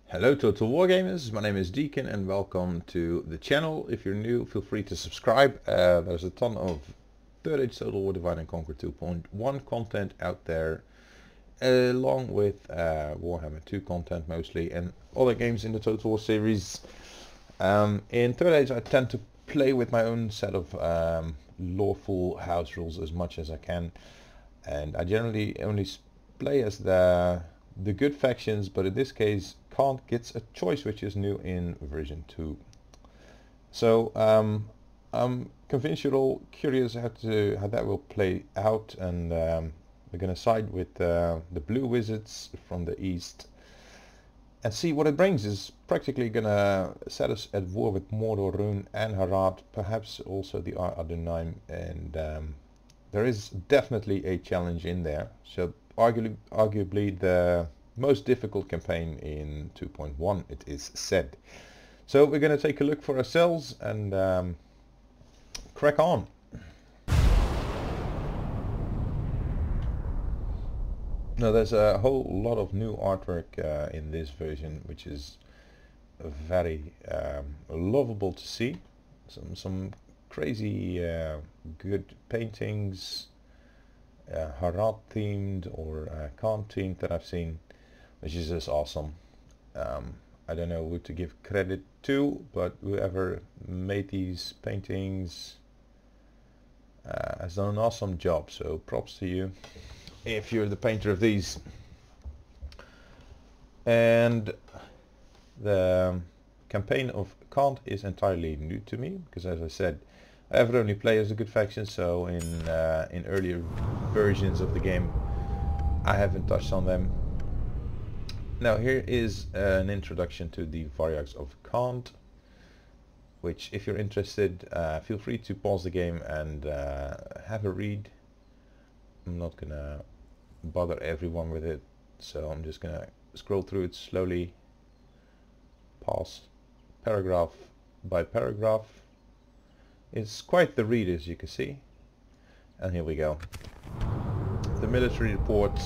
Hello Total Wargamers, my name is Deacon and welcome to the channel. If you're new, feel free to subscribe. There's a ton of 3rd Age Total War Divide and Conquer 2.1 content out there, along with Warhammer 2 content mostly, and other games in the Total War series. In 3rd Age I tend to play with my own set of lawful house rules as much as I can, and I generally only play as the good factions, but in this case Kant gets a choice, which is new in version 2. So I'm convinced you're all curious how that will play out, and we're gonna side with the blue wizards from the east and see what it brings. Is practically gonna set us at war with Mordor, Rune and Harad, perhaps also the Adonai, and there is definitely a challenge in there. So arguably the most difficult campaign in 2.1, it is said. So we're going to take a look for ourselves and crack on. Now there's a whole lot of new artwork in this version, which is very lovable to see. Some crazy good paintings, Harad themed or Khan themed that I've seen, which is just awesome. I don't know who to give credit to, but whoever made these paintings has done an awesome job, so props to you if you're the painter of these. And the campaign of Kant is entirely new to me, because as I said, I ever only play as a good faction, so in earlier versions of the game I haven't touched on them. Now here is an introduction to the Varyags of Kant, which if you're interested, feel free to pause the game and have a read. I'm not gonna bother everyone with it, so I'm just gonna scroll through it slowly, pause paragraph by paragraph. It's quite the read, as you can see. And here we go. The military report,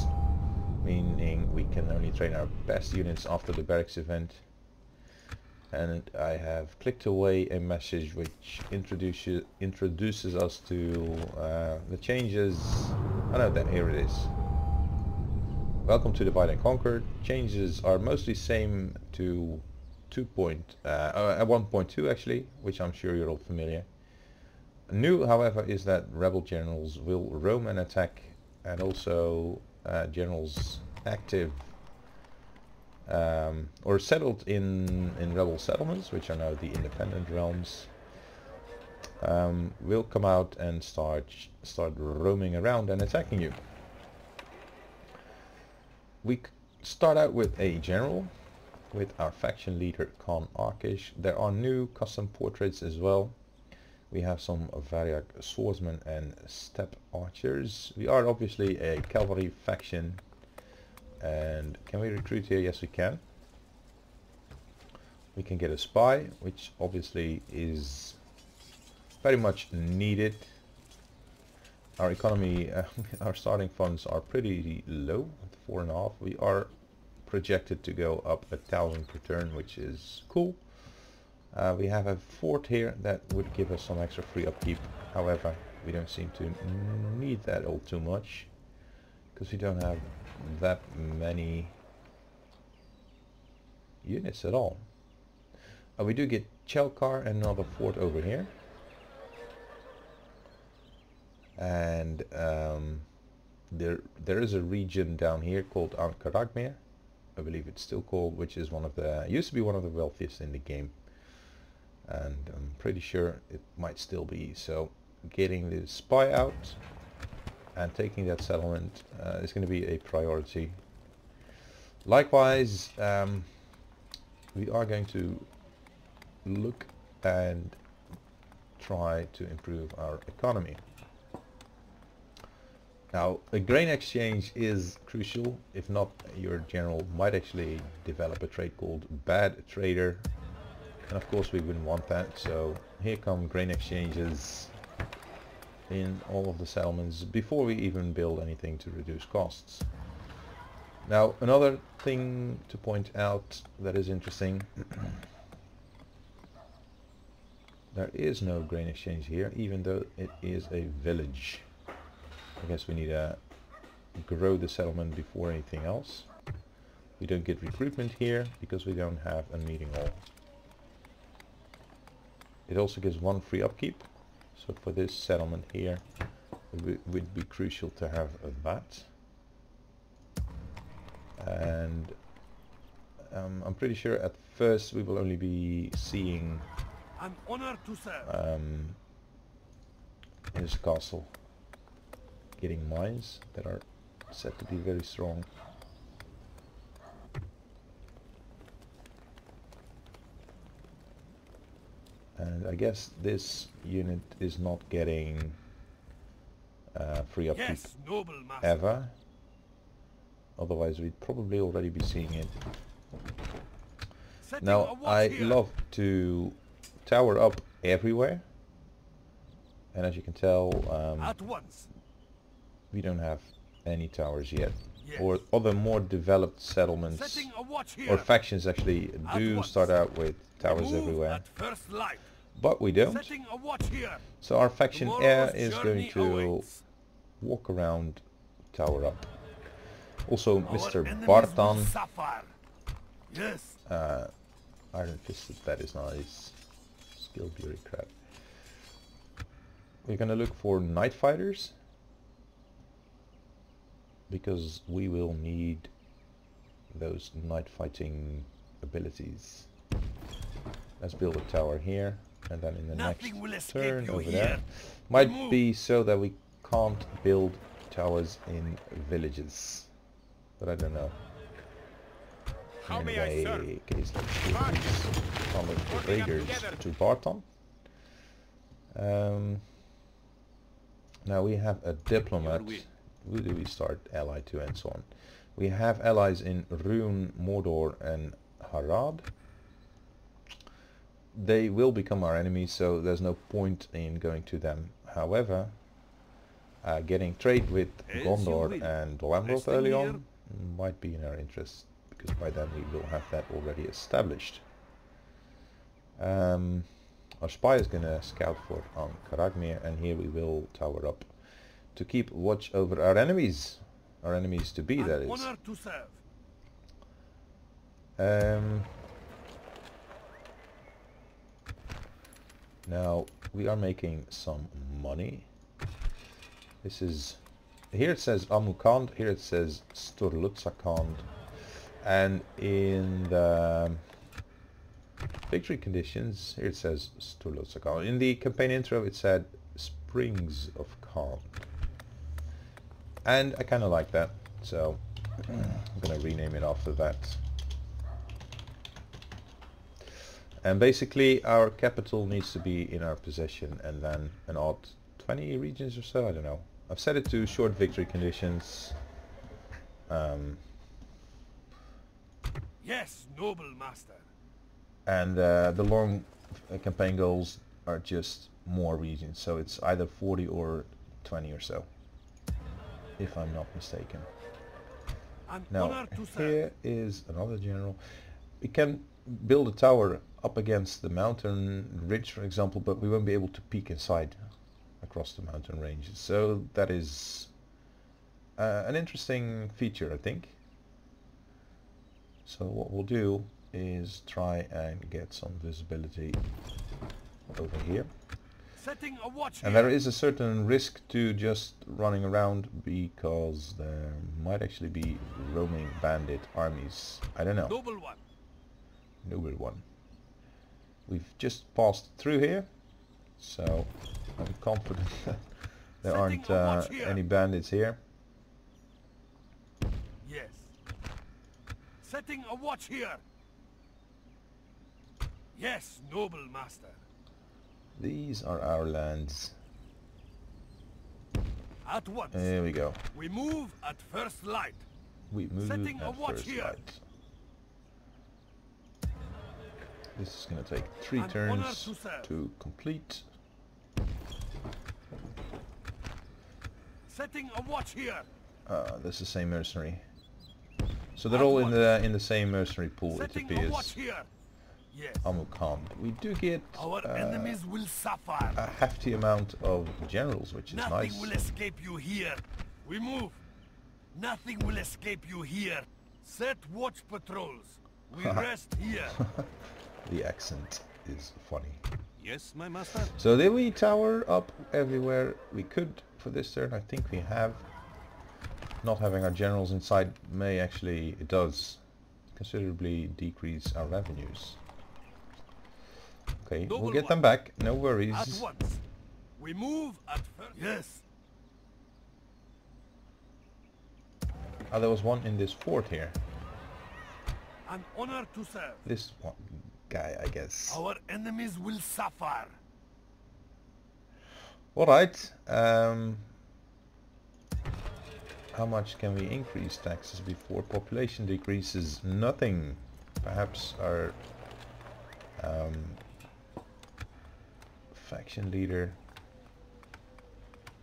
meaning we can only train our best units after the barracks event. And I have clicked away a message which introduces us to the changes. Oh no, then here it is. Welcome to Divide and Conquer. Changes are mostly same to 1.2 actually, which I'm sure you're all familiar. New, however, is that rebel generals will roam and attack, and also generals active or settled in rebel settlements, which are now the independent realms, will come out and start roaming around and attacking you. We start out with a general, with our faction leader Khan Arkish. There are new custom portraits as well. We have some Varyag swordsmen and steppe archers. We are obviously a cavalry faction. And can we recruit here? Yes, we can. We can get a spy, which obviously is very much needed. Our economy, our starting funds are pretty low at 4.5. We are projected to go up 1,000 per turn, which is cool. We have a fort here that would give us some extra free upkeep. However, we don't seem to need that all too much, because we don't have that many units at all. We do get Chelkar and another fort over here. And there is a region down here called Ankaragmir, I believe it's still called, which is used to be one of the wealthiest in the game. And I'm pretty sure it might still be. So getting the spy out and taking that settlement is going to be a priority. Likewise, we are going to look and try to improve our economy. Now, a grain exchange is crucial. If not, your general might actually develop a trait called Bad Trader. And of course we wouldn't want that, so here come grain exchanges in all of the settlements before we even build anything to reduce costs. Now another thing to point out that is interesting. There is no grain exchange here, even though it is a village. I guess we need to grow the settlement before anything else. We don't get recruitment here because we don't have a meeting hall. It also gives 1 free upkeep. So for this settlement here, it would be crucial to have that. And I'm pretty sure at first we will only be seeing I'm honored to serve. in this castle getting mines that are said to be very strong. And I guess this unit is not getting free upkeep Yes, noble master. ever. Otherwise we'd probably already be seeing it. Setting a Now watch I here. love to tower up everywhere. And as you can tell, At once. we don't have any towers yet. Yes. Or other more developed settlements Setting a watch here. or factions actually At do once. start out with towers Move everywhere. At first light. But we don't. Setting a watch here. So our faction Tomorrow's Air is going journey to awaits. walk around, tower up. Also Our Mr. enemies Bartan, will suffer. Yes. Iron Fisted, that is nice. Skill bureaucrat. We're gonna look for night fighters, because we will need those night fighting abilities. Let's build a tower here, and then in the Nothing will next escape turn you over here. there. Might Move. be so that we can't build towers in villages, but I don't know. How may I serve? Anyway, case let's give these solid raiders to Barton. Now we have a diplomat. Who do we start ally to and so on? We have allies in Rune, Mordor and Harad. They will become our enemies, so there's no point in going to them. However, getting trade with As Gondor you will. and Dwemer Resting early here. on might be in our interest, because by then we will have that already established. Our spy is going to scout for Karagmir, and here we will tower up to keep watch over our enemies. Our enemies to be, that I'm is. honored to serve. Now we are making some money. This is, here it says Amukand, here it says Sturlutsakand, and in the victory conditions here it says Sturlutsakand. In the campaign intro it said Springs of Khan, and I kind of like that, so I'm gonna rename it after that. And basically our capital needs to be in our possession, and then an odd 20 regions or so, I don't know. I've set it to short victory conditions. Yes, noble master. And the long campaign goals are just more regions, so it's either 40 or 20 or so, if I'm not mistaken. I'm Now honored to serve. here is another general. We can build a tower up against the mountain ridge, for example, but we won't be able to peek inside across the mountain ranges. So that is an interesting feature, I think. So what we'll do is try and get some visibility over here. Setting a watch And here. there is a certain risk to just running around, because there might actually be roaming bandit armies. I don't know. Noble one. Noble one. We've just passed through here, so I'm confident that there Setting aren't a watch here. any bandits here. Yes. Setting a watch here. Yes, noble master. These are our lands. At once. There we go. We move at first light. We move Setting a at watch first here. light. This is going to take 3 I'm turns honored to serve. to complete. Setting a watch here. That's the same mercenary. So they're all in the same mercenary pool, it Setting a watch appears. here. Yes. Amukam. We do get Our enemies will suffer. a hefty amount of generals, which is Nothing nice. will escape you here. We move. Nothing will escape you here. Set watch patrols. We rest here. The accent is funny. Yes, my master. So did we tower up everywhere we could for this turn? I think we have. Not having our generals inside may actually, it does considerably decrease our revenues. Okay, we'll get them back, no worries. At once. We move at first. Yes. Oh, there was one in this fort here. An honor to serve. This one guy, I guess. Our enemies will suffer. Alright, how much can we increase taxes before population decreases? Nothing. Perhaps our faction leader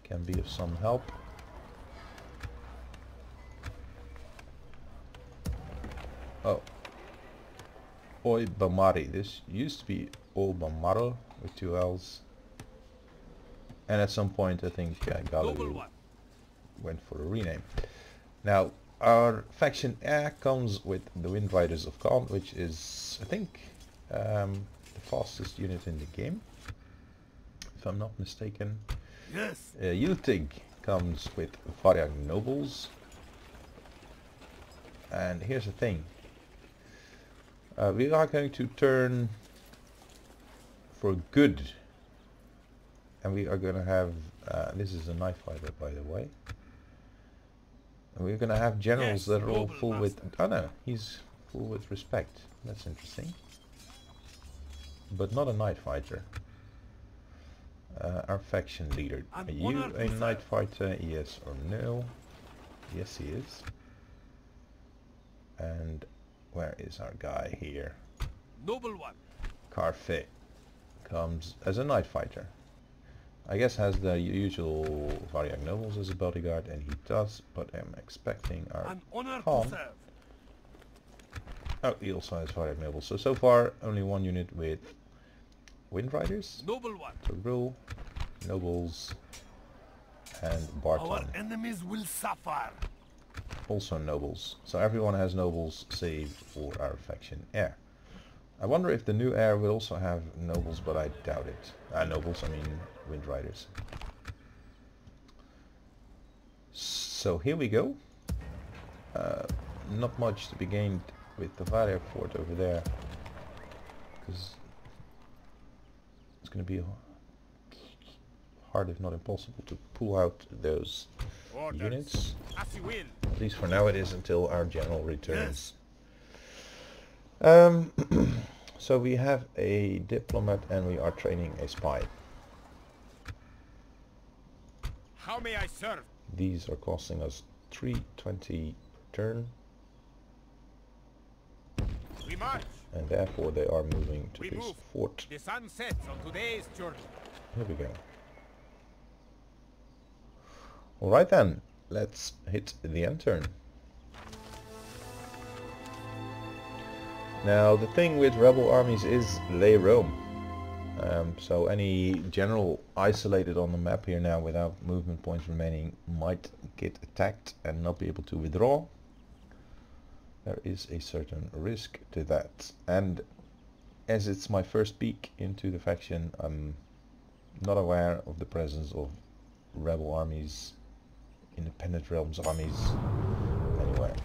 can be of some help. Oh. Oi Bamari. This used to be O Bamaro with 2 L's. And at some point I think Galu went for a rename. Now our faction A comes with the Wind Riders of Khan, which is I think the fastest unit in the game, if I'm not mistaken. Yes. Yiltig comes with Varyag Nobles. And here's the thing. We are going to turn for good. And we are going to have, this is a knife fighter by the way. And we're going to have generals that are all full with, oh no, he's full with respect. That's interesting. But not a night fighter. Our faction leader. Are you a night fighter? Yes or no? Yes he is. And where is our guy here? Noble one. Carfe comes as a night fighter. I guess has the usual Varyag Nobles as a bodyguard, and he does, but I'm expecting our An honor Khan. to serve. Oh, he also has Varyag Nobles. So far only one unit with Wind Riders. Noble one. To rule, Nobles, and Our Barton. enemies will suffer. Also Nobles. So everyone has Nobles save for our faction heir. I wonder if the new heir will also have Nobles, but I doubt it. Nobles, I mean Wind Riders. So here we go. Not much to be gained with the Varyag fort over there, because it's going to be hard, if not impossible, to pull out those units. As you will. At least for now it is, until our general returns. So we have a diplomat and we are training a spy. How may I serve? These are costing us 320 turn, We march. and therefore they are moving to We this move. fort. The sun sets on today's journey. Here we go. Alright then, let's hit the end turn. Now the thing with rebel armies is lay roam. So any general isolated on the map here now without movement points remaining might get attacked and not be able to withdraw. There is a certain risk to that, and as it's my first peek into the faction, I'm not aware of the presence of rebel armies, independent realms armies anywhere.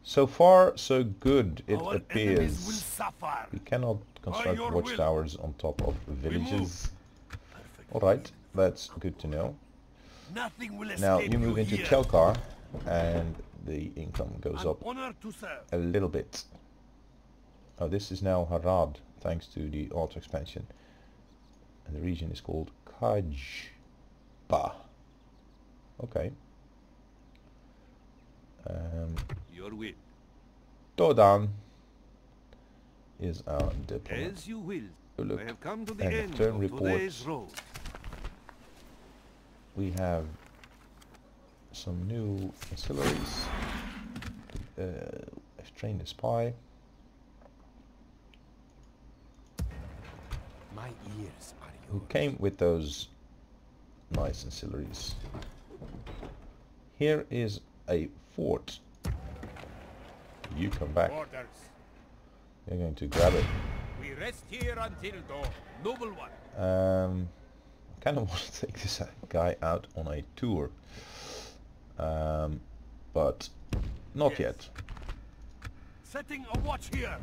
So far so good, it Our enemies will appears. suffer. We cannot construct your watchtowers on top of villages. Perfect. Alright, that's good to know. Nothing will escape Now you move into here. Telkar and the income goes An up honor to serve. a little bit. Oh, this is now Harad, thanks to the auto expansion. And the region is called Kajba. Okay. Your will. Dodan is our diplomat. As you will. Look, I have come to the and the end turn of report. today's road. We have some new ancillaries. I've trained a spy. My ears are Who yours. came with those nice ancillaries. Here is a fort. You come back. Orders. You're going to grab it. We rest here until dawn. Noble one. I kind of want to take this guy out on a tour. But not Yes. yet. Setting a watch here.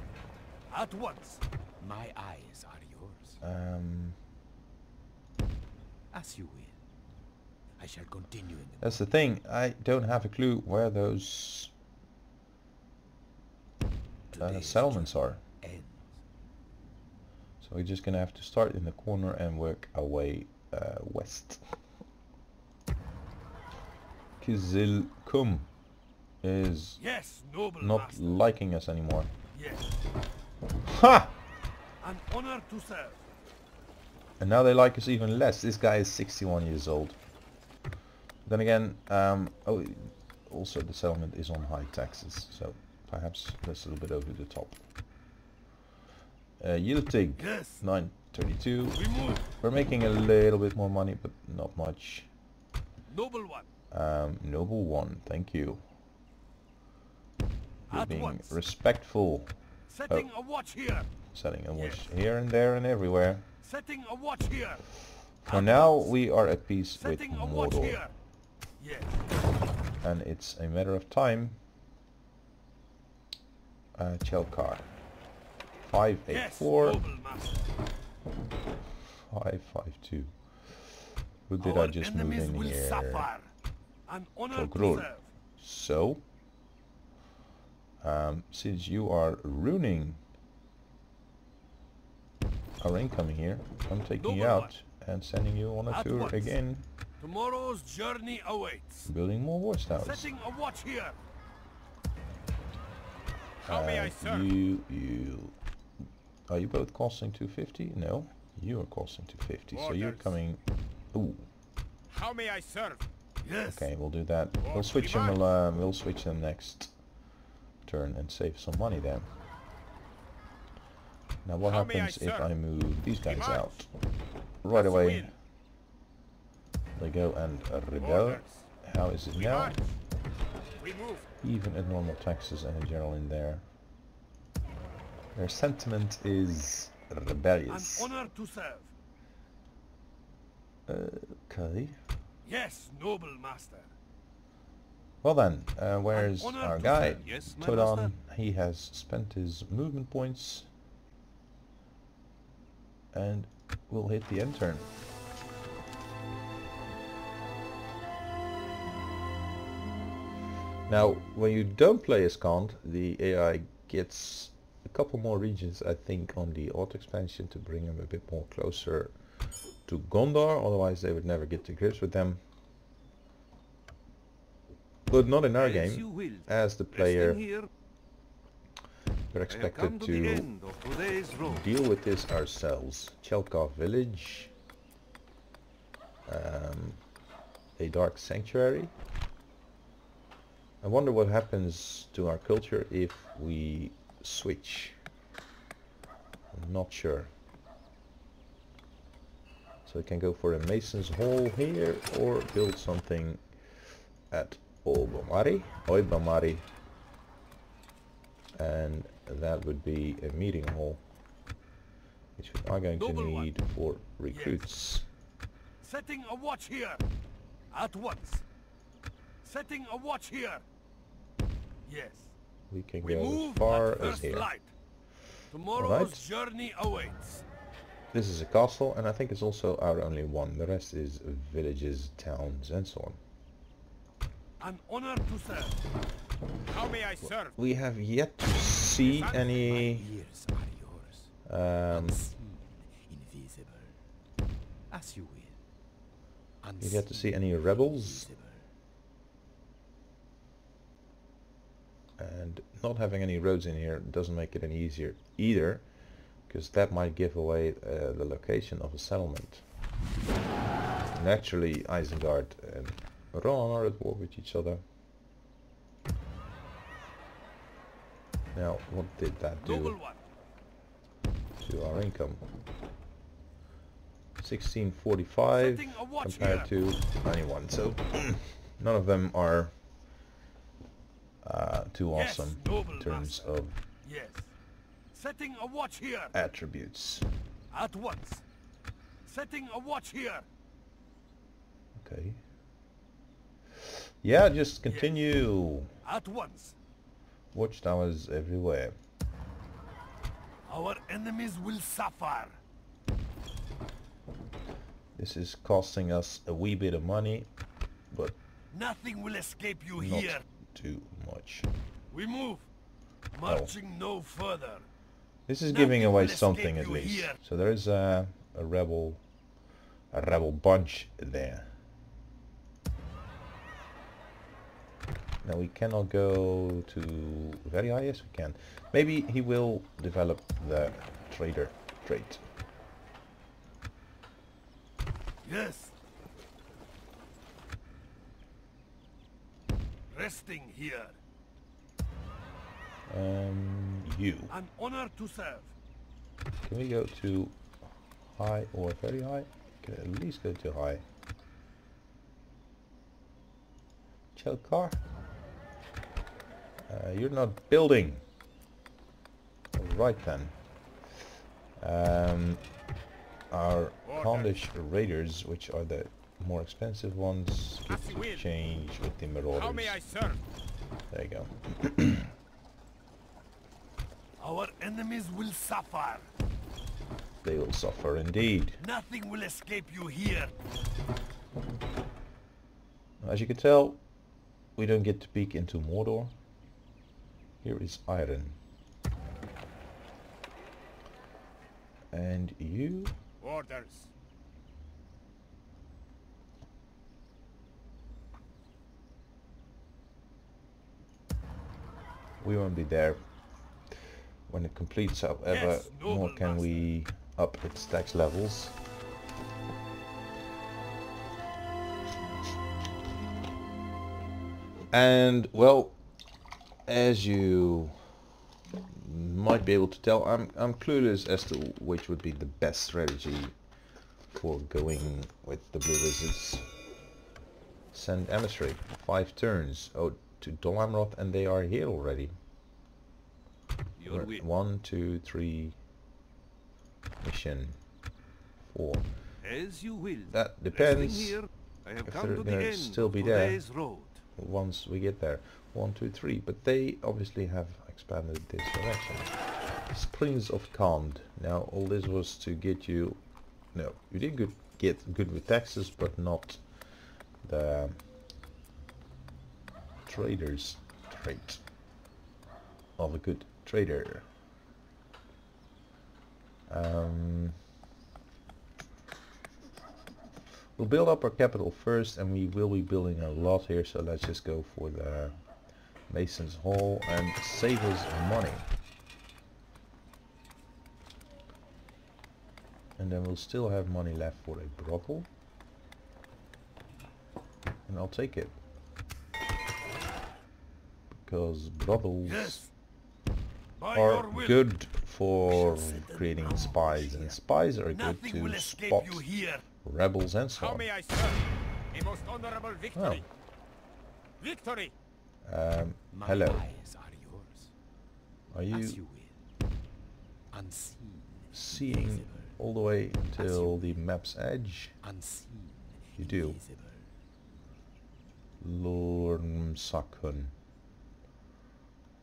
At once. My eyes are yours. As you will. I shall continue in the That's the thing. I don't have a clue where those Today's settlements are. ends. So we're just gonna have to start in the corner and work our way west. Kizilkum is Yes, noble not master. liking us anymore. Yes. Ha! An honor to serve. And now they like us even less. This guy is 61 years old. Then again, oh, also the settlement is on high taxes, so perhaps that's a little bit over the top. Yiltig, Yes. 932. We move. We're making a little bit more money, but not much. Noble one. Noble one, thank you. You're At being once. respectful. Setting a watch here. Setting a watch Yes. here and there and everywhere. Setting a watch here. For At now, once. we are at peace with Setting a watch Mordor. here. Yes. And it's a matter of time. Chelkar. Yes, 584. noble master. 552. Who did Our I just move enemies in will here? suffer. An honor to Togrul. serve. So, since you are ruining our income here, I'm taking you Noble out and sending you on a At tour once. again, Tomorrow's journey awaits. building more watchtowers. Setting a watch here. How may I serve? Are you both costing 250? No, you are costing 250. So you're Orders. coming. Ooh, How may I serve? Yes. okay, we'll do that. We'll Or switch pretty them. We'll switch them next turn and save some money then. Now what How may I happens if serve? I move these guys Demand. out? Right As you away, will. they go and rebel. Orders. How is it We now? march. We move. Even at normal taxes and a general in there. Their sentiment is An rebellious. honor to serve. Okay. Yes, noble master. Well then, where's honor our to guy? serve. Yes, my Todon, master. he has spent his movement points. And we'll hit the end turn. Now, when you don't play as Kant, the AI gets a couple more regions, I think, on the auto expansion to bring them a bit more closer to Gondor, otherwise they would never get to grips with them. But not in our As you game. will. As the Resting player, here, we're I have come expected to the to end of today's road. deal with this ourselves. Chelkov village. A dark sanctuary. I wonder what happens to our culture if we switch. I'm not sure. So we can go for a Mason's Hall here or build something at Oibamari. And that would be a meeting hall, which we are going to Noble one. need for recruits. Setting a watch here. At once. Setting a watch here. Yes. We can We go move as far at as first here. light. Tomorrow's Alright. journey awaits. This is a castle, and I think it's also our only one. The rest is villages, towns, and so on. An honor to serve. How may I serve? We have yet to see Son, any Ears are yours. Unseen, invisible. As you will. we've yet to see any rebels, Invisible. and not having any roads in here doesn't make it any easier either, because that might give away the location of a settlement. Naturally, Isengard and Rohan are at war with each other. Now, what did that Noble do one. to our income? 1645 Setting a watch compared here. to 91. So none of them are too Yes, awesome noble in terms master. of Yes. Setting a watch here. attributes. At once. Setting a watch here. Okay. Yeah, just continue. At once. Watchtowers everywhere. Our enemies will suffer. This is costing us a wee bit of money, but Nothing will escape you not here. too much. We move. Marching no further. This is Nothing giving away will something escape at you least. here. So there is a rebel bunch there. Now we cannot go to very high. Yes, we can. Maybe he will develop the trader trait. Yes. Resting here. You. An honor to serve. Can we go to high or very high? Can at least go to high. Chelkar? You're not building. Right then. Our Condish Raiders, which are the more expensive ones, get As you to will. change with the How Marauders. may I serve? There you go. Our enemies will suffer. They will suffer indeed. Nothing will escape you here. As you can tell, we don't get to peek into Mordor. Here is iron. And you? Orders. We won't be there when it completes, however, Yes, noble nor can master. we up its tax levels. And, well, as you might be able to tell, I'm clueless as to which would be the best strategy for going with the Blue Wizards. Send emissary, 5 turns. Oh, to Dol Amroth, and they are here already. Your will. 1, 2, 3. Mission 4. As you will. That Resting depends here, I have if come they're to the gonna end still of be there. today's road. Once we get there. 1, 2, 3. But they obviously have expanded this direction. Springs of Khand. Now all this was to get you... No, you did get good with taxes, but not the trader's trait of a good trader. We'll build up our capital first, and we will be building a lot here, so let's just go for the Mason's Hall and save us money. And then we'll still have money left for a brothel. And I'll take it. Because brothels Yes. By are your will. good for creating spies, and spies are good Nothing will to escape spot you here. rebels and so How on. may I serve? A most honorable victory. Victory. My hello. eyes are yours. Are As you you will. Unseen. seeing Invisible. all the way till the map's edge? Unseen. You do. Invisible. Lormsakun.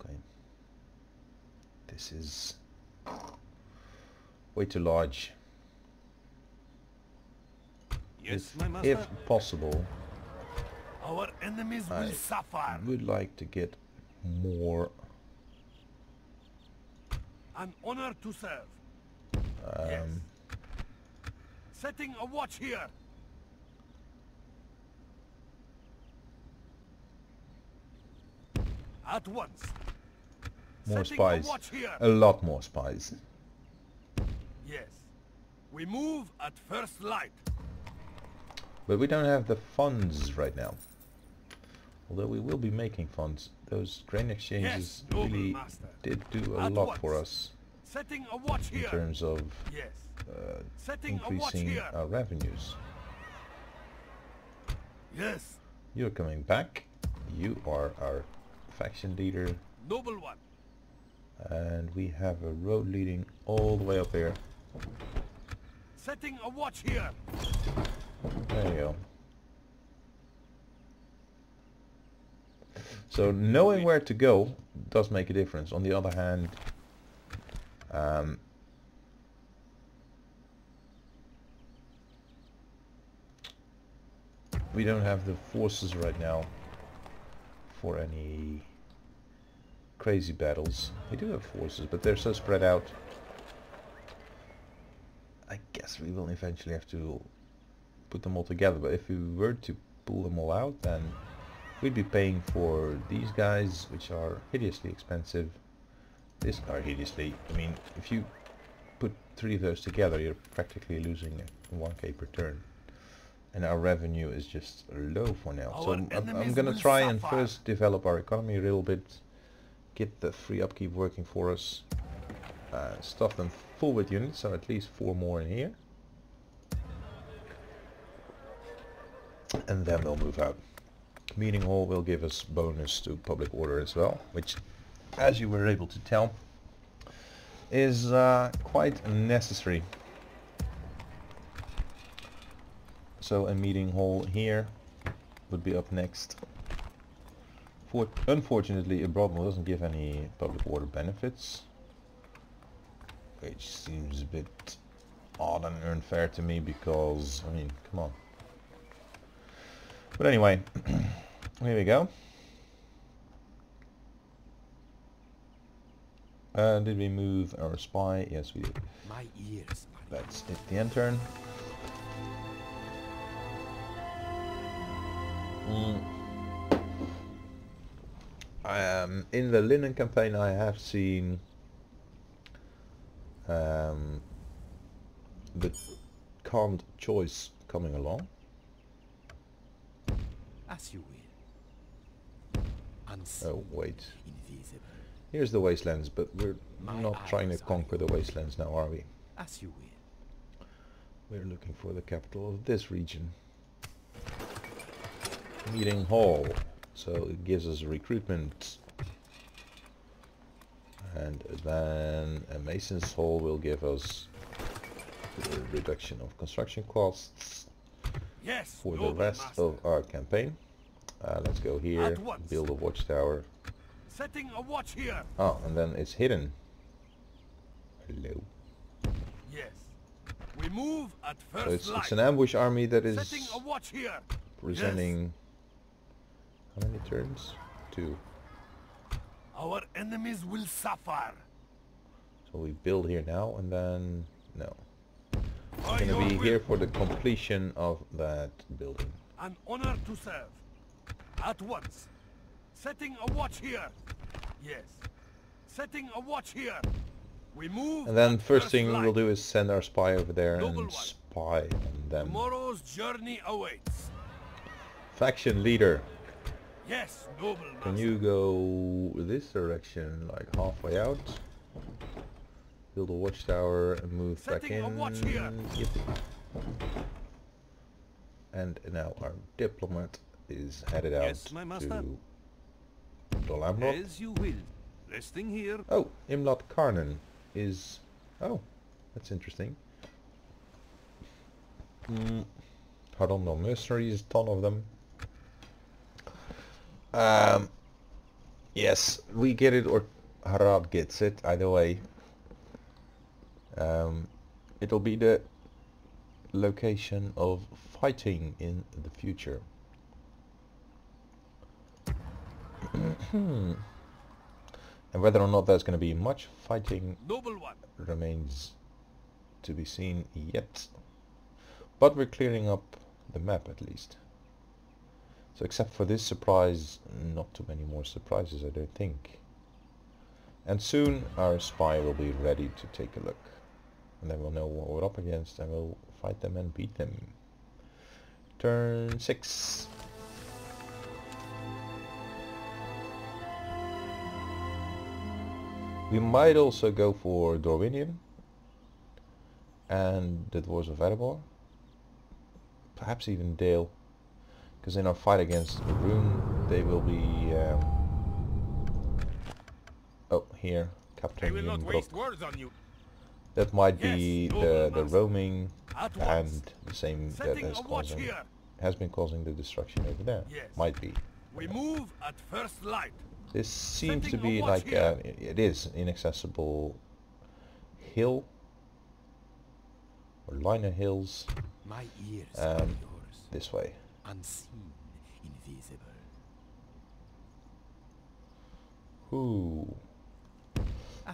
Okay. This is way too large. Yes, If, my master. if possible, Our enemies I will suffer. would like to get more An honor to serve. Yes. Setting a watch here. At once. more Setting spies. A watch here. A lot more spies. Yes. We move at first light. But we don't have the funds right now. Although we will be making funds those grain exchanges Yes, noble really master. did do a At lot once. for us Setting a watch in here. terms of Yes. Setting a watch increasing here. our revenues. Yes. You're coming back. You are our faction leader. Noble one. And we have a road leading all the way up here. Setting a watch here. There you go. So knowing where to go does make a difference. On the other hand, we don't have the forces right now for any crazy battles. We do have forces, but they're so spread out. I guess we will eventually have to put them all together, but if we were to pull them all out, then we'd be paying for these guys, which are hideously expensive. This are hideously, I mean, if you put 3 of those together, you're practically losing 1k per turn. And our revenue is just low for now. So I'm gonna try and first develop our economy a little bit, get the free upkeep working for us, stuff them full with units, so at least 4 more in here. And then we'll move out. Meeting hall will give us bonus to public order as well, which, as you were able to tell, is quite necessary. So a meeting hall here would be up next. Unfortunately, Abroad doesn't give any public order benefits, which seems a bit odd and unfair to me because, I mean, come on. But anyway, here we go. Did we move our spy? Yes, we did. My ears. That's it, the end turn. In the linen campaign I have seen the calmed choice coming along. As you will. Oh wait, Invisible. here's the wastelands, but we're My not trying to eyes are conquer the wastelands now, are we? As you will. We're looking for the capital of this region. Meeting hall, so it gives us recruitment, and then a mason's hall will give us the reduction of construction costs Yes. for the noble rest master. of our campaign. Let's go here, At once. build a watchtower. Setting a watch here. Oh, and then it's hidden. Hello. Yes. We move at first So it's light. an ambush army that Setting is a watch here. presenting. How many turns? 2. Our enemies will suffer. So we build here now and then no. By We're your gonna be will. here for the completion of that building. An honor to serve. At once. Setting a watch here. Yes. Setting a watch here. We move. And then at first thing light. we'll do is send our spy over there Noble and one. spy on them. Tomorrow's journey awaits. Faction leader, Yes, noble can master. you go this direction, like halfway out? Build a watchtower and move back Setting a in. watch here. Yep. And now our diplomat is headed out Yes, my master. to Dolamrot. As you will. Resting here. Oh, Imlat Karnan is... Oh, that's interesting. Pardon, no mercenaries, ton of them. Yes, we get it or Harad gets it, either way. It'll be the location of fighting in the future. And whether or not there's going to be much fighting Noble one. remains to be seen yet. But we're clearing up the map at least. So except for this surprise, not too many more surprises I don't think. And soon our spy will be ready to take a look. And then we'll know what we're up against and we'll fight them and beat them. Turn 6. We might also go for Dorwinion and the Dwarves of Erebor. Perhaps even Dale. Because in our fight against Rune, they will be... oh, here. Captain Yunbrok. That might be the roaming and the same that has been causing the destruction over there. Yes. Might be. We move at first light. This seems to be like it is an inaccessible hill or line of hills. My ears are yours. This way. Unseen, invisible. Ooh.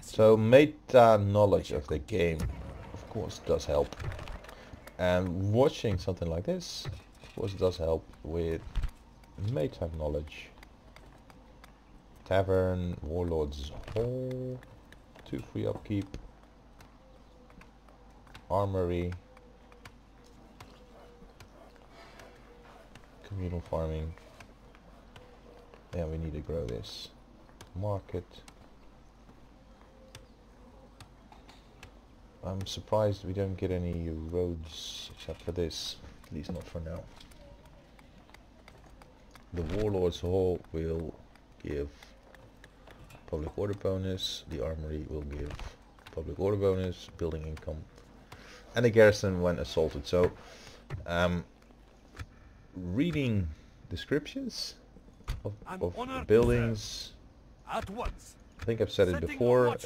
So meta knowledge of the game, of course, does help. And watching something like this, of course, does help with meta knowledge. Tavern, Warlord's Hall, 2 free upkeep, Armory, Communal Farming. Yeah, we need to grow this. Market. I'm surprised we don't get any roads except for this, at least not for now. The Warlord's Hall will give public order bonus, the Armory will give public order bonus, building income, and the garrison when assaulted. So reading descriptions of the buildings, at once. I think I've said it before,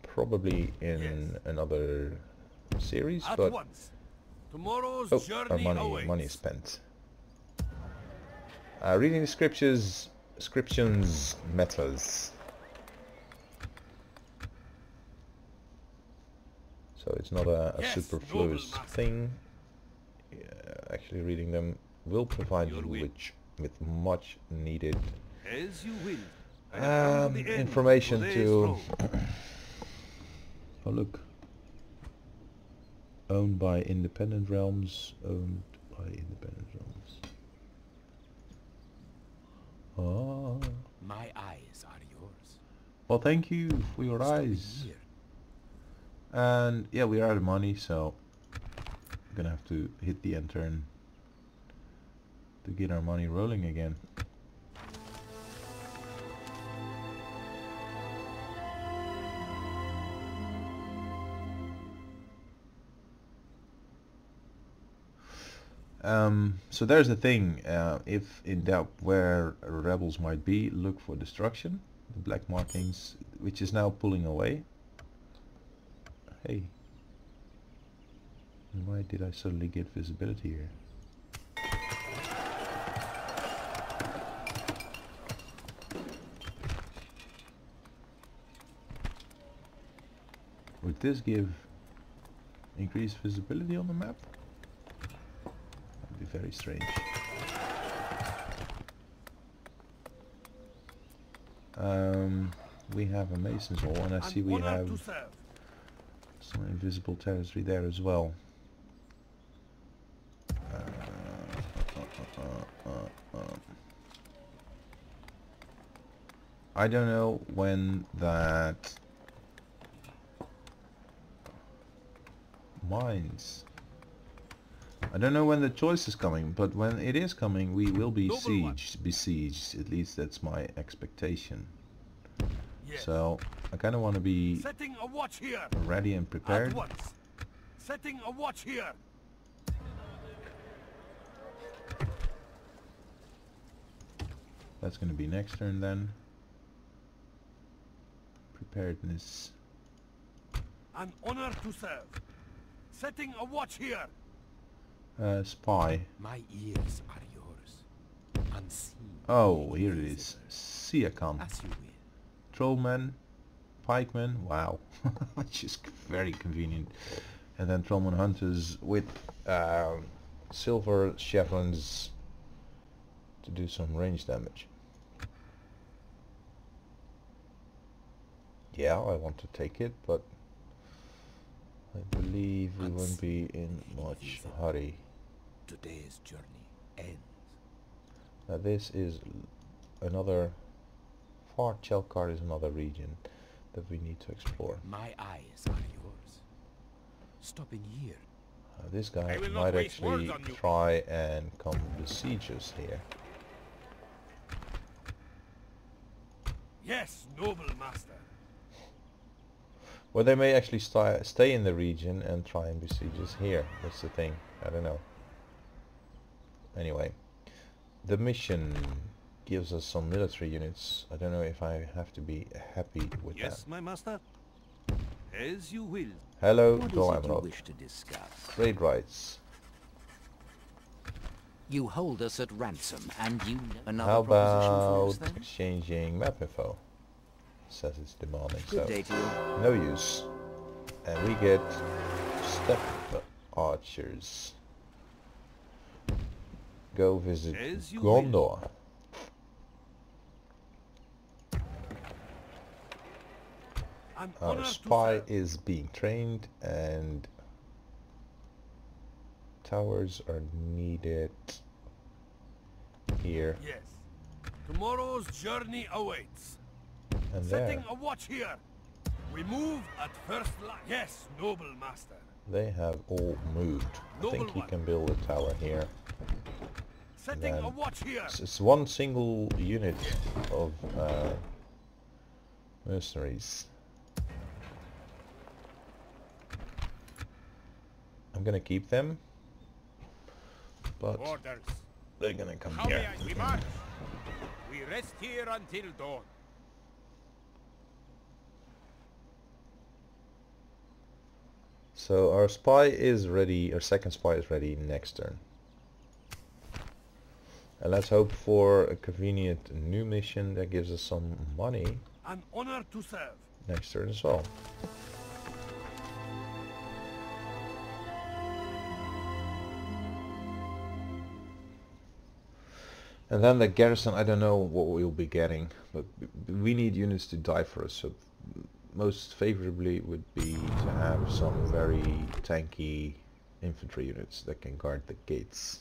probably in another series, but tomorrow's our money spent. Reading descriptions matters. So it's not a superfluous thing. Actually reading them will provide you with much needed As you will. information to... Oh look. Owned by independent realms. Owned by independent realms. Oh. My eyes are yours. Well, thank you for your eyes. And yeah, we are out of money, so I'm gonna have to hit the end turn to get our money rolling again. So there's the thing, if in doubt where rebels might be, look for destruction, the black markings, which is now pulling away. Hey, why did I suddenly get visibility here? Would this give increased visibility on the map? That'd be very strange. We have a Mason's Hall, and I see we have some invisible territory there as well. I don't know when that mines. I don't know when the choice is coming, but when it is coming, we will be besieged. At least that's my expectation. Yes. So I kind of want to be setting a watch here. Ready and prepared. At once. Setting a watch here. That's going to be next turn then. Preparedness. An honor to serve. Setting a watch here. Spy. My ears are yours. Unseen. Oh, here it is. Siakan. As you will. Trollmen. Pikemen. Wow. Which is very convenient. And then Trollmen Hunters with silver chevrons to do some range damage. Yeah, I want to take it, but I believe we won't be in much hurry. Today's journey ends. Now this is another... Far Chelkar is another region. that we need to explore. My eyes are yours. Stopping here. This guy I will not might waste actually words on you. try and come besiege us here. Yes, noble master. Or they may actually stay in the region and try and besiege us here. That's the thing. I don't know. Anyway, the mission gives us some military units. I don't know if I have to be happy with that. Yes, my master. As you will. Hello, What is it you Doimrod. wish to discuss? Trade rights. You hold us at ransom, and you know another How proposition for about us then? exchanging map info? Says it's demanding. Good So day to you. no use. And we get step archers. Go visit As you Gondor. An Our honor to spy serve. is being trained and towers are needed here Yes. Tomorrow's journey awaits. and Setting there. a watch here. We move at first light. Yes, noble master. They have all moved. I think Noble you one. can build a tower here. Setting Then a watch here. It's one single unit of mercenaries. I'm gonna keep them, but Orders. they're gonna come How here. may I? We march. We rest here until dawn. So our spy is ready, our second spy is ready next turn. And let's hope for a convenient new mission that gives us some money An honor to serve. next turn as well. And then the garrison, I don't know what we'll be getting, but we need units to die for us, so most favorably would be to have some very tanky infantry units that can guard the gates.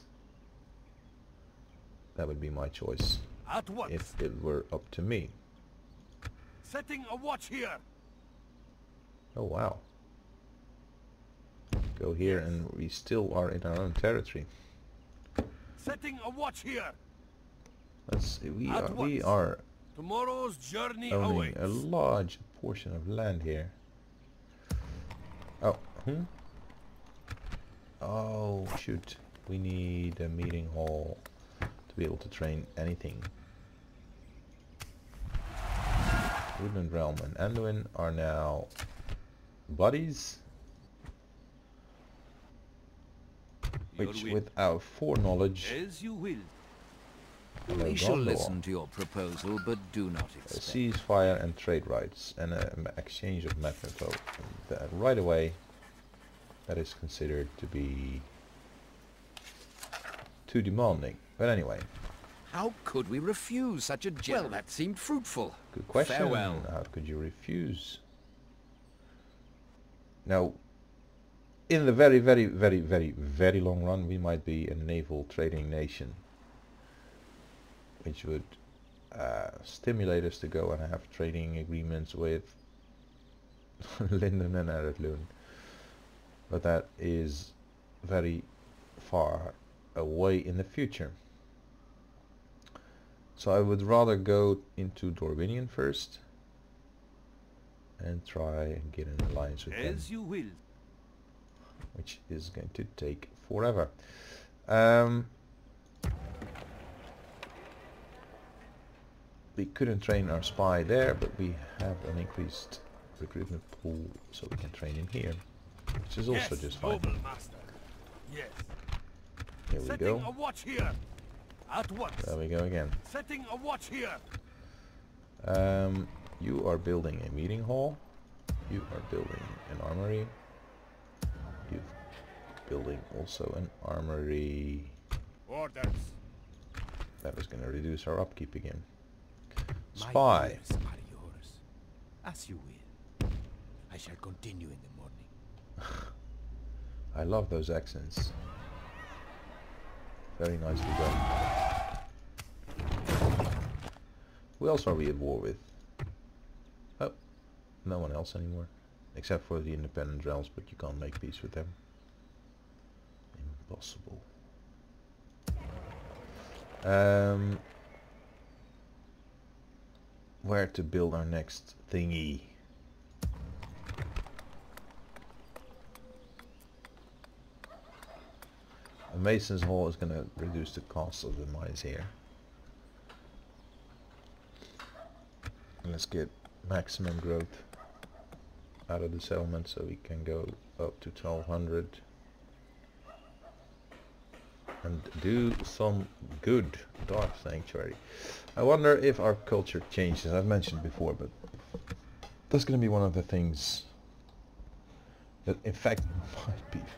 That would be my choice, At once. if it were up to me. Setting a watch here. Oh wow. Go here and we still are in our own territory. Setting a watch here. Let's see, we At once. are Tomorrow's journey owning awaits. a large portion of land here. Oh, oh shoot. We need a meeting hall to be able to train anything. Woodland Realm and Anduin are now buddies, Your which will. with our foreknowledge, As you will. hello, We shall Gondor. listen to your proposal, but do not A expect. ceasefire and trade rights and an exchange of map info. That right away, that is considered to be too demanding. But anyway, How could we refuse such a generous? Well, that seemed fruitful. good question. Farewell. How could you refuse? Now, in the very, very, very, very, very long run, we might be a naval trading nation, which would stimulate us to go and have trading agreements with Linden and Eredlund. But that is very far away in the future. So I would rather go into Dorwinion first and try and get an alliance with them, As you will. which is going to take forever. We couldn't train our spy there, but we have an increased recruitment pool, so we can train in here, which is also Yes, just fine. noble master. Yes. Here we Setting go. a watch here. At once. There we go again. Setting a watch here. You are building a meeting hall. You are building an armory. You're building also an armory. Orders. That is going to reduce our upkeep again. My Spy. ears are yours. As you will. I shall continue in the morning. I love those accents. Very nicely done. Who else are we at war with? Oh, no one else anymore. Except for the independent realms, but you can't make peace with them. Impossible. Where to build our next thingy? A Mason's Hall is going to reduce the cost of the mines here. Let's get maximum growth out of the settlement so we can go up to 1200 and do some good. Dark Sanctuary. I wonder if our culture changes. I've mentioned before, but that's going to be one of the things that in fact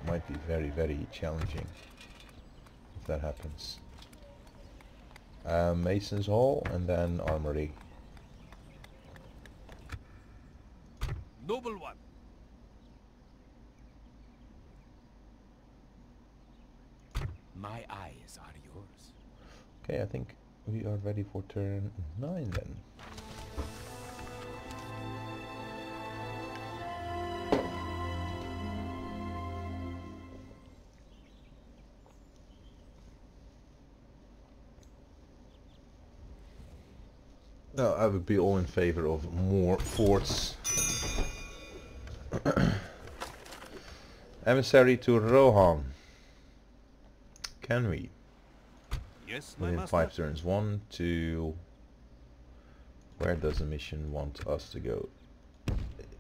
might be very, very challenging if that happens. Mason's Hall and then Armory. Noble one. My eyes are yours. Okay, I think we are ready for turn 9 then. Now, I would be all in favor of more forts. Emissary to Rohan. Can we? Yes, my Within master. 5 turns. 1, 2... Where does the mission want us to go?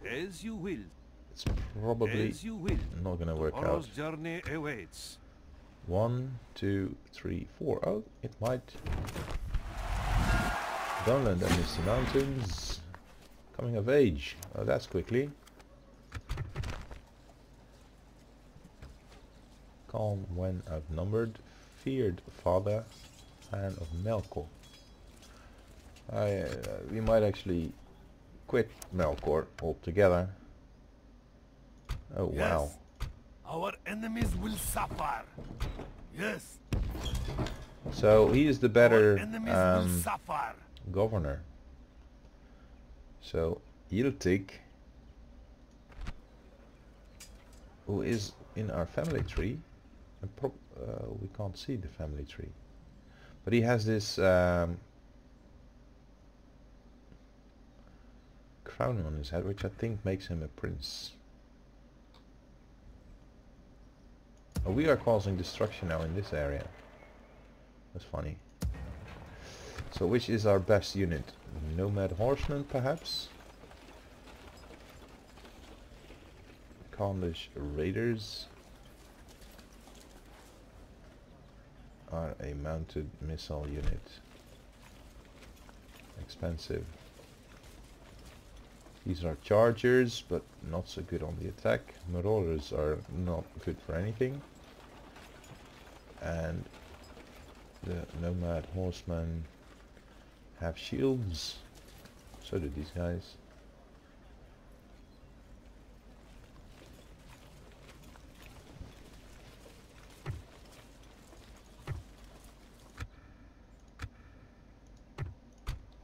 As you will. It's probably As you will. not gonna work out. Tomorrow's journey awaits. 1, 2, 3, 4. Oh, it might. Downland and Misty Mountains. Coming of age. Oh, that's quickly. Calm when outnumbered. Feared father. Fan of Melkor. We might actually quit Melkor altogether. Oh Yes. wow. Our enemies will suffer. Yes. So he is the better Our enemies will suffer. governor. So Yiltik, who is in our family tree, and we can't see the family tree, but he has this crown on his head, which I think makes him a prince. Oh, we are causing destruction now in this area. That's funny. So which is our best unit? Nomad Horsemen, perhaps? Khandish Raiders are a mounted missile unit. Expensive. These are Chargers, but not so good on the attack. Marauders are not good for anything. And the Nomad Horsemen have shields. So do these guys.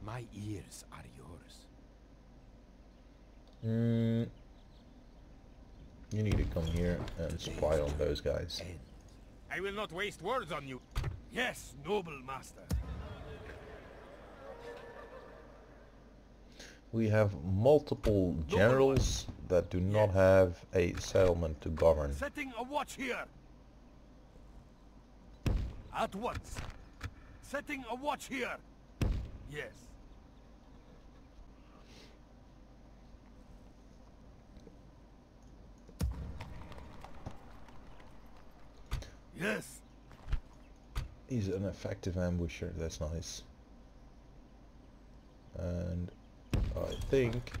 My ears are yours. You need to come here and spy on those guys. I will not waste words on you. Yes, noble master. We have multiple generals that do not have a settlement to govern. Setting a watch here. At once. Setting a watch here. Yes. Yes. He's an effective ambusher, that's nice. And I think,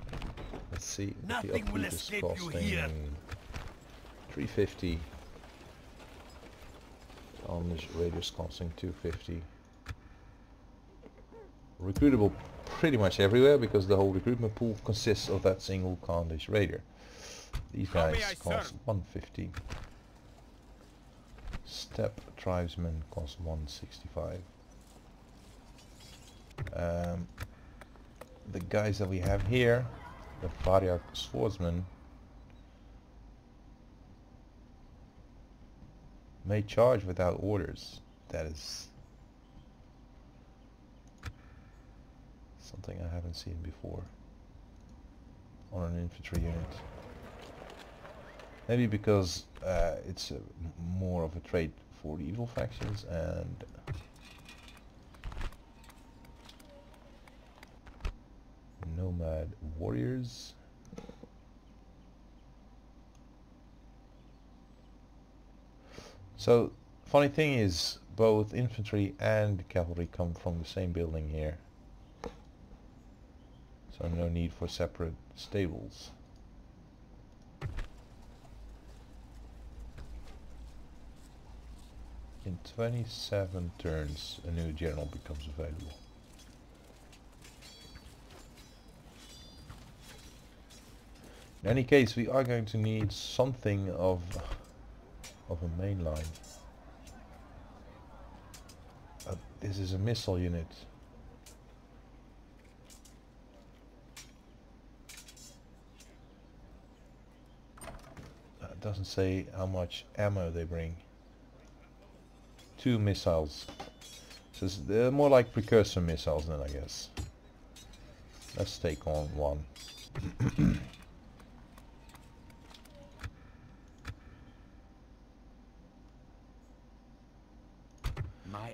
let's see, Nothing the will upkeep is escape you costing here. 350. On this radius costing 250. Recruitable pretty much everywhere because the whole recruitment pool consists of that single Khandish raider. These How may guys I cost serve? 150. Steppe tribesmen cost 165. The guys that we have here The Variak swordsman may charge without orders. That is something I haven't seen before on an infantry unit. Maybe because it's more of a trait for the evil factions and nomad warriors. So funny thing is, both infantry and cavalry come from the same building here, so no need for separate stables. In 27 turns a new general becomes available. In any case, we are going to need something of a main line. This is a missile unit. It doesn't say how much ammo they bring. 2 missiles. So they're more like precursor missiles then, I guess. Let's take on one.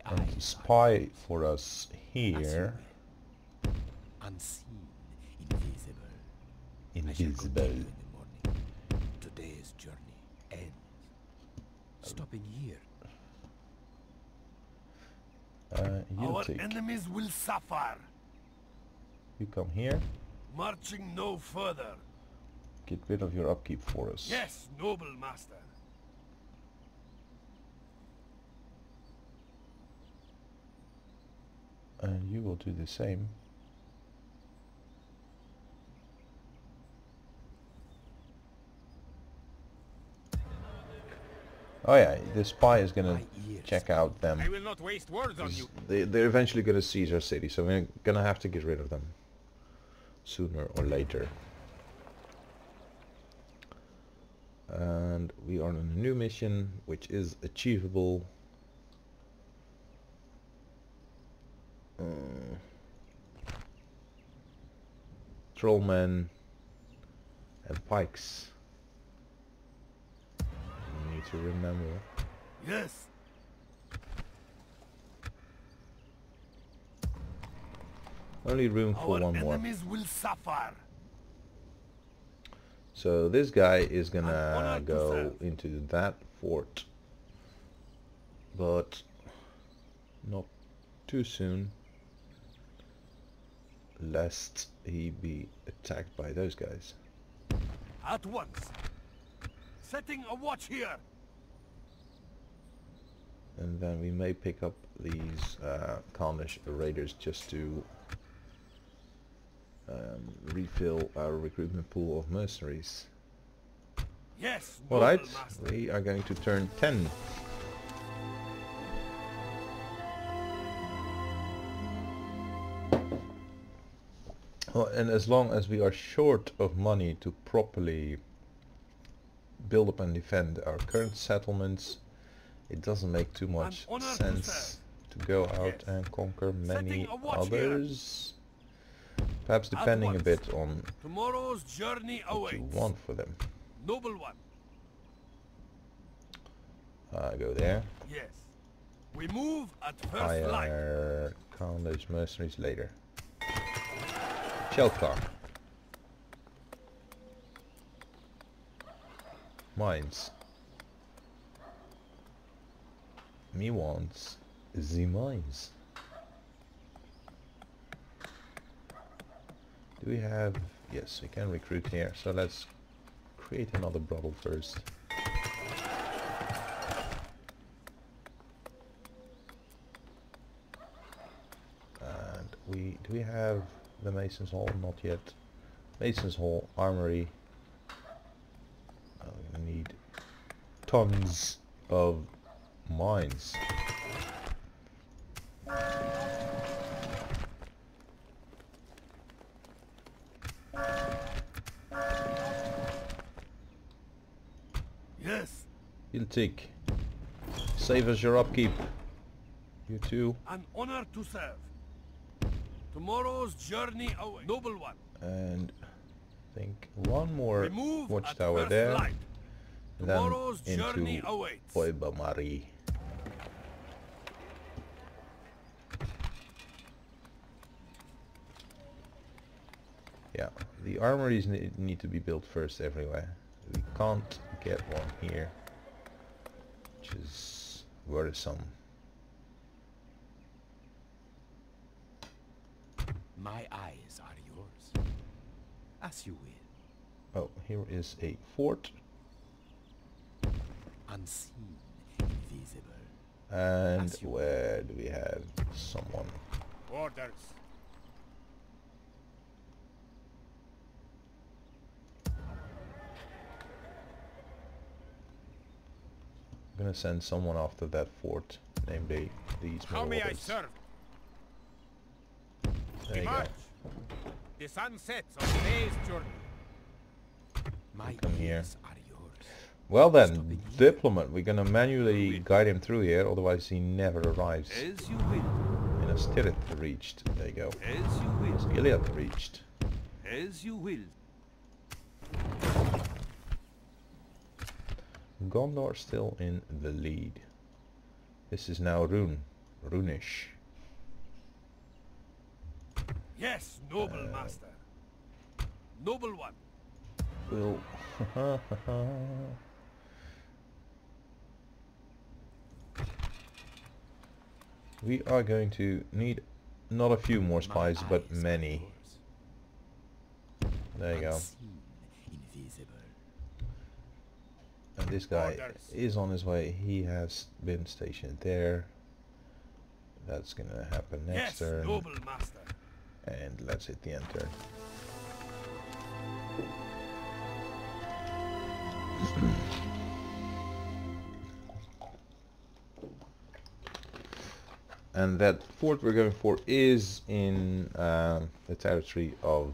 And spy for us here. Unseen, invisible. Invisible. In the morning. Today's journey ends. Stopping here. You Our take. enemies will suffer. You come here. Marching no further. Get rid of your upkeep for us. Yes, noble master. And you will do the same. Oh yeah, the spy is gonna check out them. I will not waste words on you. They're eventually gonna seize our city, so we're gonna have to get rid of them sooner or later. And we are on a new mission, which is achievable. Trollmen and pikes. You need to remember. Yes. Only room for Our one more. enemies will suffer. So this guy is I'm gonna honored to go serve. into that fort, but not too soon, lest he be attacked by those guys. At once. Setting a watch here. And then we may pick up these Khandish raiders just to refill our recruitment pool of mercenaries. Yes, Alright, noble master. we are going to turn 10. Well, and as long as we are short of money to properly build up and defend our current settlements, it doesn't make too much honored to sense to go out Yes. and conquer many Setting a watch here. others. Perhaps depending a once. bit on Tomorrow's journey what you awaits. want for them. Noble one. Go there. Yes. We move at first light. Hire Khandish mercenaries later. Sheltar. Mines. Me wants the mines. Do we have... Yes, we can recruit here. So let's create another brothel first. And do we have the Mason's Hall? Not yet. Mason's Hall, Armory. We're gonna need tons of mines. Yes. You'll take. Save us your upkeep. You too. An honor to serve. Tomorrow's journey away. Noble one. And I think one more Remove at watchtower first there. light. Then Tomorrow's journey into awaits. Oibamari. Yeah, the armories need to be built first everywhere. We can't get one here, which is worrisome. My eyes are yours. As you will. Oh, here is a fort. Unseen, invisible. And As you where do we have someone? Orders. I'm gonna send someone after that fort, namely these How may I marauders. serve? There you go. March. The sun sets on today's journey. My Come here. ears are yours. Well then, Stopping here. diplomat, we're gonna manually guide him through here, otherwise he never arrives. As you will. And a Stirret reached. There you go. As you will. Iliad reached. As you will. Gondor still in the lead. This is now Runish. Yes, noble master. Noble one. Will we are going to need not a few more spies, My but eyes are many. yours. There you go. Unseen, invisible. And this guy Orders. is on his way. He has been stationed there. That's gonna happen next Yes, turn. noble master. And let's hit the end turn. And that fort we're going for is in the territory of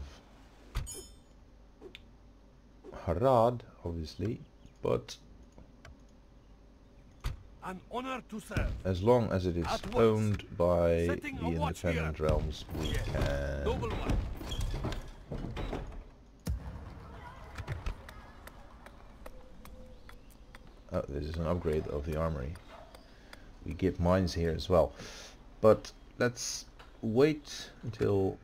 Harad, obviously, but An honor to serve. as long as it is At once. owned by Setting the a watch independent here. realms, we Yes, can noble one. oh, this is an upgrade of the armory. We get mines here as well, but let's wait until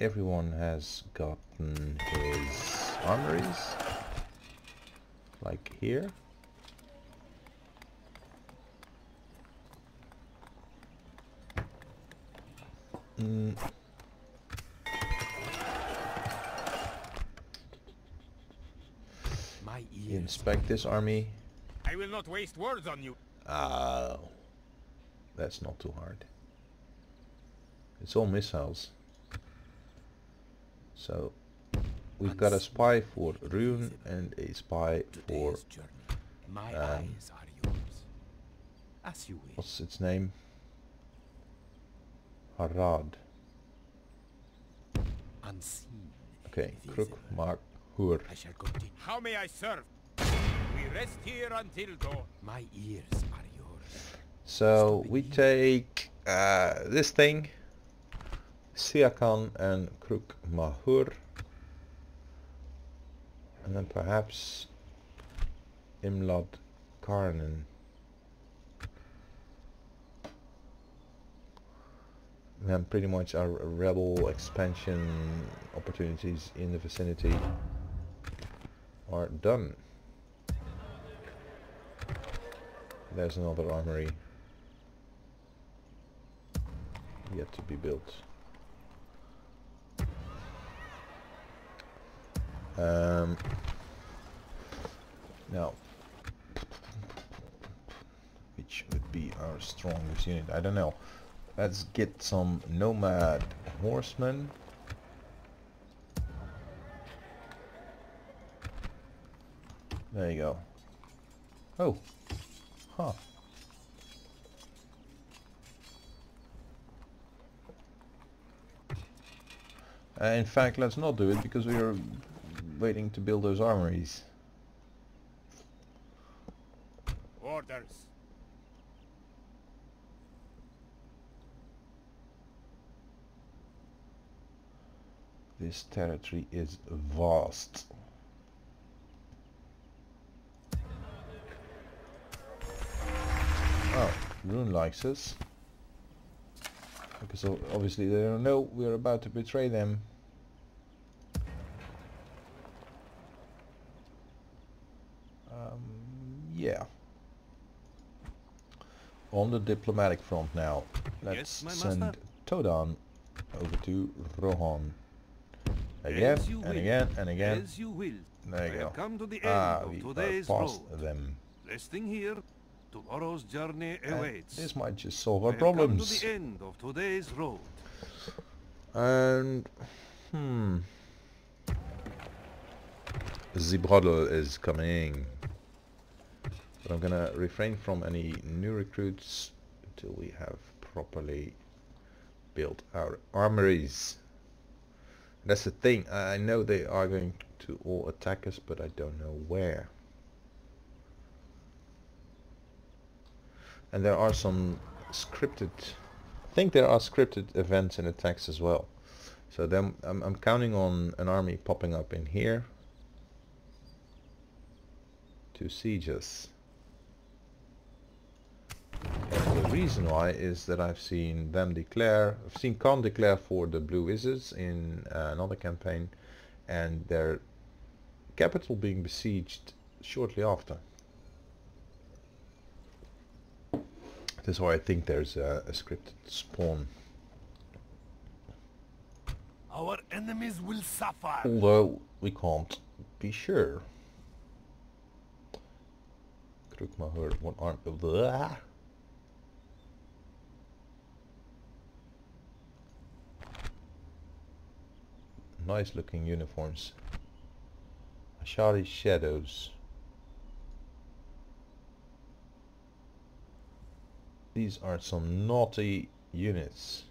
everyone has gotten his armories, like here. My ears. Inspect this army. I will not waste words on you. Oh, that's not too hard. It's all missiles. So we've got a spy for Rune and a spy for Today's journey. My eyes are yours. As you will. what's its name? Harad. Unseen. Okay, Kruk invisible. Mark Hur. I shall continue. How may I serve? We rest here until dawn. My ears are yours. So we take this thing, Siakan and Kruk Mahur, and then perhaps Imlad Karnen. And pretty much our rebel expansion opportunities in the vicinity are done. There's another armory yet to be built. Now, which would be our strongest unit? I don't know. Let's get some nomad horsemen. There you go. Oh. Huh. In fact, let's not do it because we are waiting to build those armories. Orders. This territory is vast. Oh, Rune likes us. Because obviously they don't know we're about to betray them. Yeah. On the diplomatic front now. Let's send Todan over to Rohan. Again, and again, and again. As you will. There you go. Come to the end We of are today's past road. them. Resting here, tomorrow's journey awaits. This might just solve our I have come problems. to the end of today's road. And the brother is coming. But I'm gonna refrain from any new recruits until we have properly built our armories. That's the thing. I know they are going to all attack us, but I don't know where. And there are some scripted. I think there are scripted events and attacks as well. So then I'm counting on an army popping up in here to siege us. And the reason why is that I've seen them declare, I've seen Khan declare for the Blue Wizards in another campaign, and their capital being besieged shortly after. That's why I think there's a scripted spawn. Our enemies will suffer. Although we can't be sure. Krukma heard one arm. Blah. Nice looking uniforms. Ashari shadows. These are some naughty units.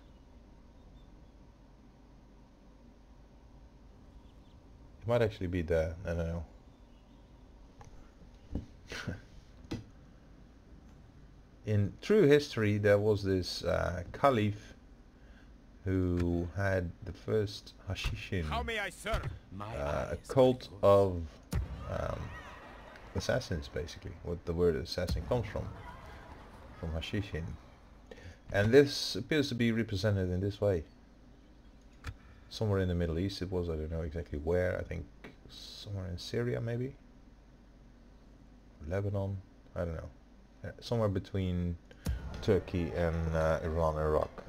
It might actually be there, I don't know. In true history there was this caliph who had the first Hashishin, How may I serve? a cult of assassins, basically, what the word assassin comes from Hashishin. And this appears to be represented in this way. Somewhere in the Middle East it was, I don't know exactly where, I think somewhere in Syria maybe? Lebanon, I don't know. Somewhere between Turkey and Iran, Iraq.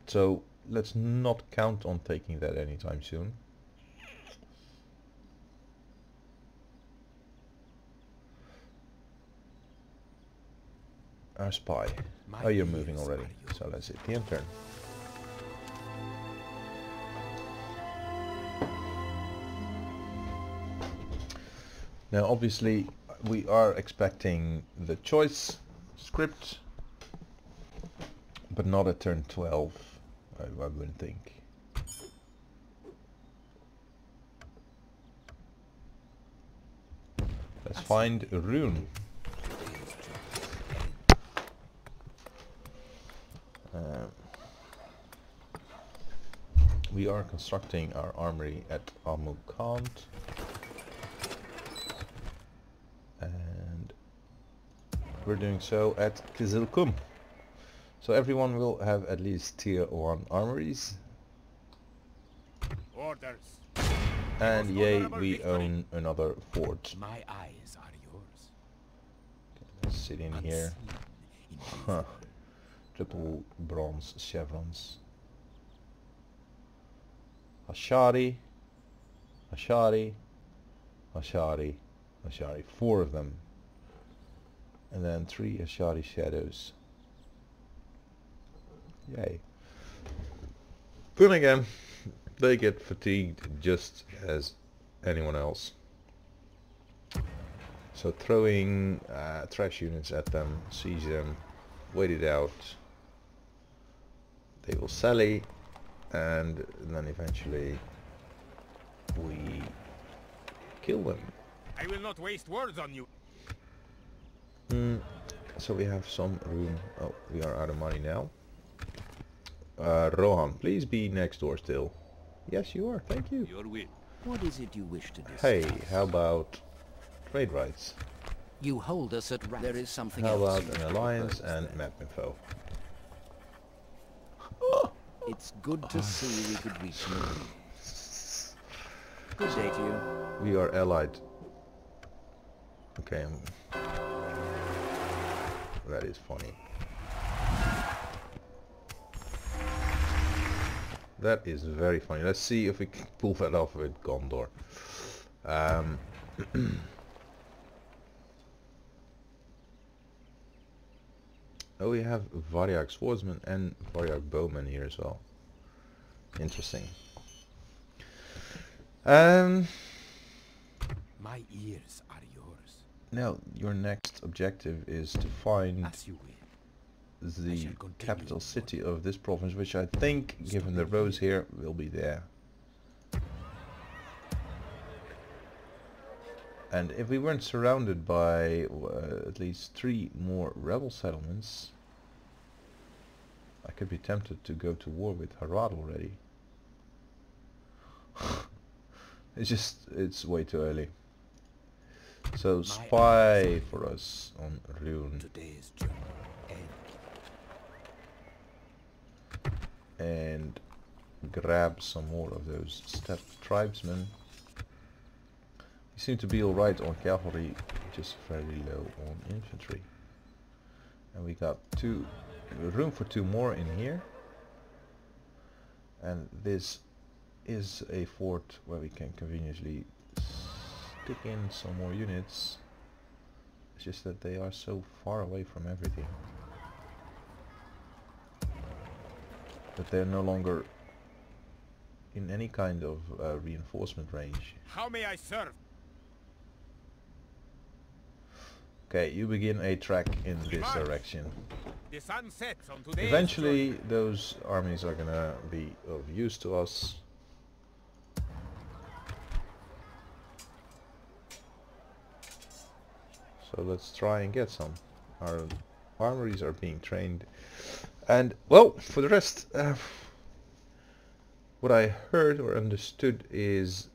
So let's not count on taking that anytime soon. Our spy. Oh, you're moving already. So let's hit the end turn. Now obviously we are expecting the choice script, but not at turn 12, I wouldn't think. Let's find a rune. We are constructing our armory at Amukant. And we're doing so at Kizilkum. So everyone will have at least tier 1 armories. Orders. And yay, we own another fort. My eyes are yours. Let's sit in here. Huh. Triple bronze chevrons. Ashari, Ashari, Ashari, Ashari. 4 of them. And then 3 Ashari shadows. Yay. Then again, they get fatigued just as anyone else. So throwing trash units at them, siege them, wait it out. They will sally, and then eventually we kill them. I will not waste words on you. So we have some room. Oh, we are out of money now. Rohan, please be next door still. Yes, you are. Thank you. Your will. What is it you wish to discuss? Hey, how about trade rights? You hold us at random. There is something How else. about an alliance and map info? It's good to see we could reach an agreement. Good day to you. We are allied. Okay. That is funny. That is very funny. Let's see if we can pull that off with Gondor. Oh, we have Varyak swordsman and Varyak bowman here as well. Interesting. My ears are yours. Now, your next objective is to find As you will. the capital city of this province, which I think, given the roads here, will be there. And if we weren't surrounded by at least 3 more rebel settlements, I could be tempted to go to war with Harad already. It's way too early. So spy for us on Rune. Today's journey And grab some more of those steppe tribesmen. We seem to be alright on cavalry, just very low on infantry. And we got room for 2 more in here. And this is a fort where we can conveniently stick in some more units. It's just that they are so far away from everything that they're no longer in any kind of reinforcement range. How may I serve? Okay, you begin a track in this direction. The sun sets on today's Eventually journey. those armies are gonna be of use to us. So let's try and get some. Our armories are being trained. And, well, for the rest, what I heard or understood is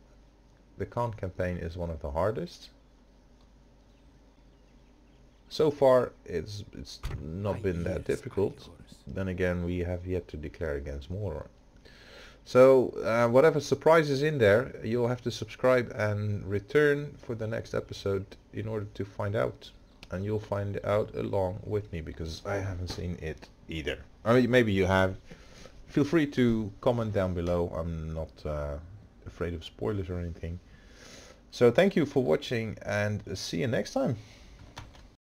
the Khan campaign is one of the hardest. So far, it's not been that difficult. Then again, we have yet to declare against Mordor. So, whatever surprise is in there, you'll have to subscribe and return for the next episode in order to find out. And you'll find out along with me, because I haven't seen it either. I mean, maybe you have. Feel free to comment down below. I'm not afraid of spoilers or anything. So thank you for watching, and see you next time.